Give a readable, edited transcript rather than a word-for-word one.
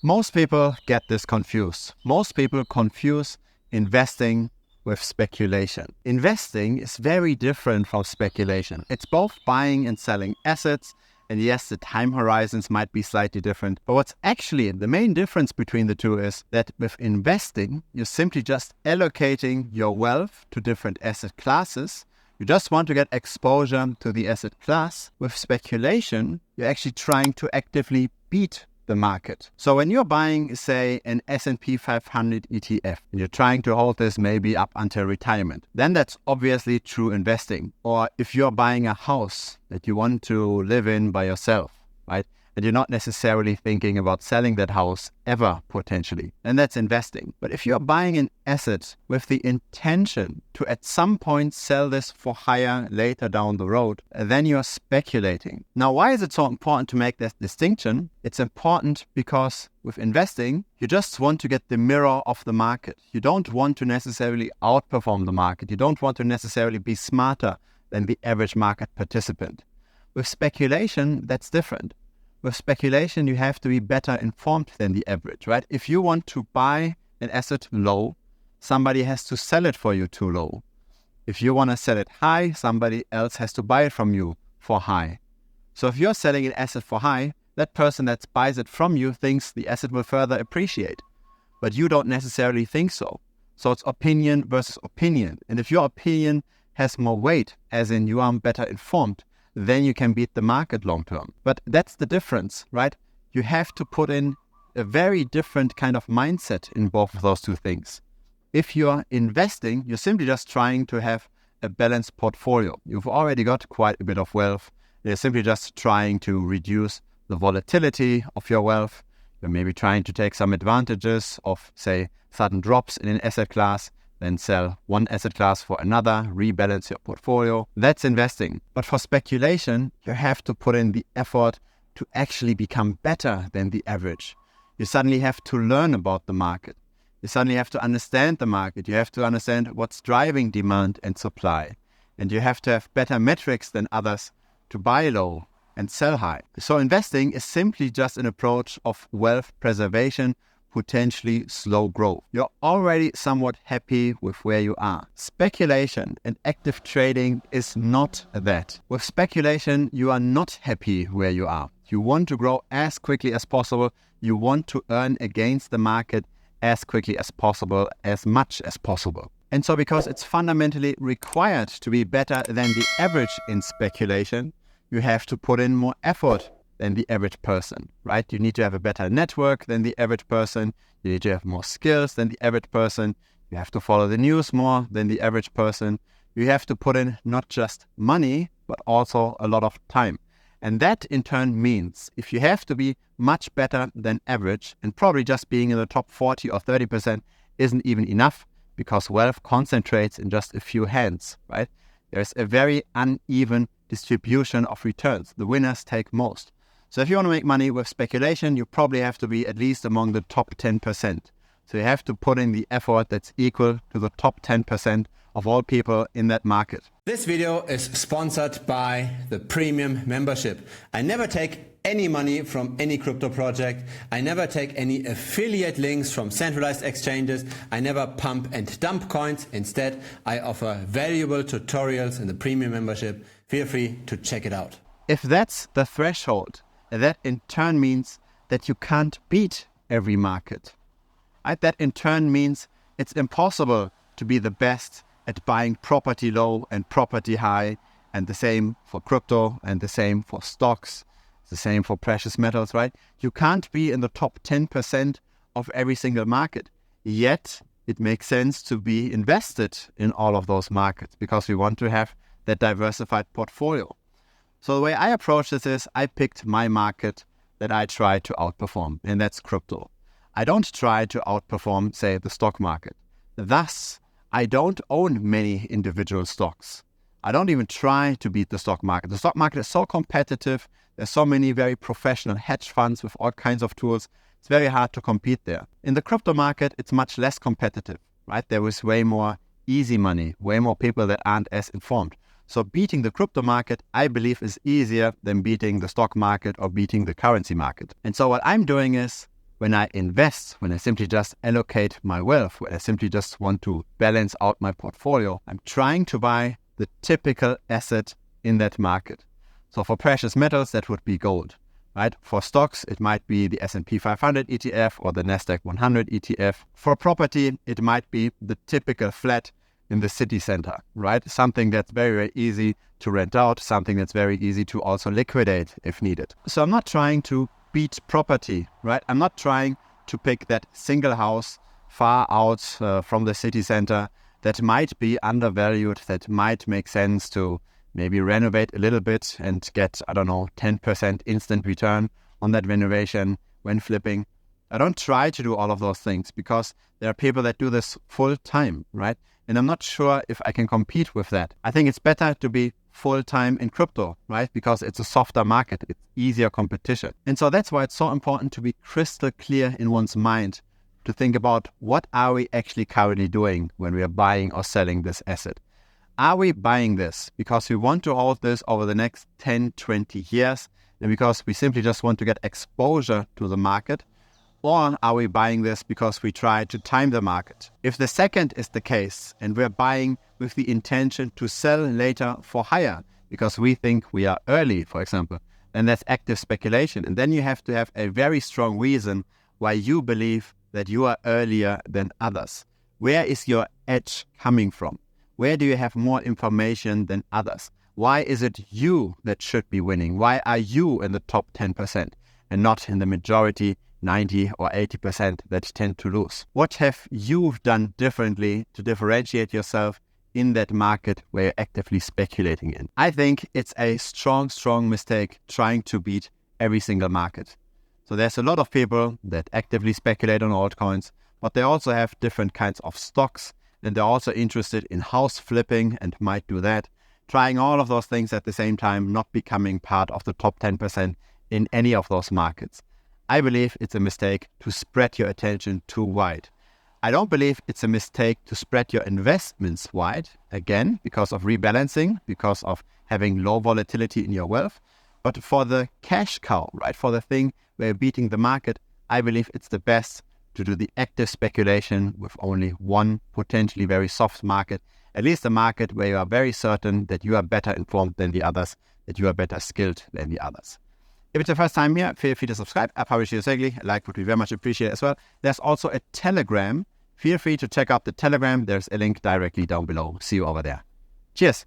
Most people get this confused. Most people confuse investing with speculation. Investing is very different from speculation. It's both buying and selling assets. And yes, the time horizons might be slightly different. But what's actually the main difference between the two is that with investing, you're simply just allocating your wealth to different asset classes. You just want to get exposure to the asset class. With speculation, you're actually trying to actively beat the market. So when you're buying, say, an S&P 500 ETF, and you're trying to hold this maybe up until retirement, then that's obviously true investing. Or if you're buying a house that you want to live in by yourself, right? And you're not necessarily thinking about selling that house ever potentially, and that's investing. But if you're buying an asset with the intention to at some point sell this for higher later down the road, then you're speculating. Now, why is it so important to make this distinction? It's important because with investing, you just want to get the mirror of the market. You don't want to necessarily outperform the market. You don't want to necessarily be smarter than the average market participant. With speculation, that's different. With speculation, you have to be better informed than the average, right? If you want to buy an asset low, somebody has to sell it for you too low. If you want to sell it high, somebody else has to buy it from you for high. So if you're selling an asset for high, that person that buys it from you thinks the asset will further appreciate. But you don't necessarily think so. So it's opinion versus opinion. And if your opinion has more weight, as in you are better informed, then you can beat the market long term. But that's the difference, right? You have to put in a very different kind of mindset in both of those two things. If you're investing, you're simply just trying to have a balanced portfolio. You've already got quite a bit of wealth. You're simply just trying to reduce the volatility of your wealth. You're maybe trying to take some advantages of, say, sudden drops in an asset class, then sell one asset class for another, rebalance your portfolio. That's investing. But for speculation, you have to put in the effort to actually become better than the average. You suddenly have to learn about the market. You suddenly have to understand the market. You have to understand what's driving demand and supply. And you have to have better metrics than others to buy low and sell high. So investing is simply just an approach of wealth preservation, potentially slow growth. You're already somewhat happy with where you are. Speculation and active trading is not that. With speculation, you are not happy where you are. You want to grow as quickly as possible. You want to earn against the market as quickly as possible, as much as possible. And so because it's fundamentally required to be better than the average in speculation, you have to put in more effort than the average person, right? You need to have a better network than the average person. You need to have more skills than the average person. You have to follow the news more than the average person. You have to put in not just money, but also a lot of time. And that in turn means if you have to be much better than average, and probably just being in the top 40 or 30% isn't even enough, because wealth concentrates in just a few hands, right? There's a very uneven distribution of returns. The winners take most. So if you want to make money with speculation, you probably have to be at least among the top 10%. So you have to put in the effort that's equal to the top 10% of all people in that market. This video is sponsored by the Premium membership. I never take any money from any crypto project. I never take any affiliate links from centralized exchanges. I never pump and dump coins. Instead, I offer valuable tutorials in the Premium membership. Feel free to check it out. If that's the threshold, that in turn means that you can't beat every market. Right? That in turn means it's impossible to be the best at buying property low and property high, and the same for crypto, and the same for stocks, the same for precious metals, right? You can't be in the top 10% of every single market. Yet, it makes sense to be invested in all of those markets because we want to have that diversified portfolio. So the way I approach this is I picked my market that I try to outperform, and that's crypto. I don't try to outperform, say, the stock market. Thus, I don't own many individual stocks. I don't even try to beat the stock market. The stock market is so competitive. There's so many very professional hedge funds with all kinds of tools. It's very hard to compete there. In the crypto market, it's much less competitive, right? There is way more easy money, way more people that aren't as informed. So beating the crypto market, I believe, is easier than beating the stock market or beating the currency market. And so what I'm doing is When I invest, when I simply just allocate my wealth, when I simply just want to balance out my portfolio, I'm trying to buy the typical asset in that market. So for precious metals, that would be gold, right? For stocks, it might be the S&P 500 ETF or the Nasdaq 100 ETF. For property, it might be the typical flat in the city center, right? Something that's very, very easy to rent out, something that's very easy to also liquidate if needed. So I'm not trying to beat property, right? I'm not trying to pick that single house far out from the city center that might be undervalued, that might make sense to maybe renovate a little bit and get, 10% instant return on that renovation when flipping. I don't try to do all of those things because there are people that do this full time, right? And I'm not sure if I can compete with that. I think it's better to be full-time in crypto, right? Because it's a softer market, it's easier competition. And so that's why it's so important to be crystal clear in one's mind to think about what are we actually currently doing when we are buying or selling this asset. Are we buying this because we want to hold this over the next 10, 20 years and because we simply just want to get exposure to the market? Or are we buying this because we try to time the market? If the second is the case and we're buying with the intention to sell later for higher because we think we are early, for example, then that's active speculation. And then you have to have a very strong reason why you believe that you are earlier than others. Where is your edge coming from? Where do you have more information than others? Why is it you that should be winning? Why are you in the top 10% and not in the majority 90 or 80% that tend to lose? What have you done differently to differentiate yourself in that market where you're actively speculating in? I think it's a strong mistake trying to beat every single market. So there's a lot of people that actively speculate on altcoins, but they also have different kinds of stocks, and they're also interested in house flipping and might do that, trying all of those things at the same time, not becoming part of the top 10% in any of those markets. I believe it's a mistake to spread your attention too wide. I don't believe it's a mistake to spread your investments wide, again, because of rebalancing, because of having low volatility in your wealth. But for the cash cow, right, for the thing where you're beating the market, I believe it's the best to do the active speculation with only one potentially very soft market, at least a market where you are very certain that you are better informed than the others, that you are better skilled than the others. If it's your first time here, feel free to subscribe. I publish here regularly. A like would be very much appreciated as well. There's also a Telegram. Feel free to check out the Telegram. There's a link directly down below. See you over there. Cheers.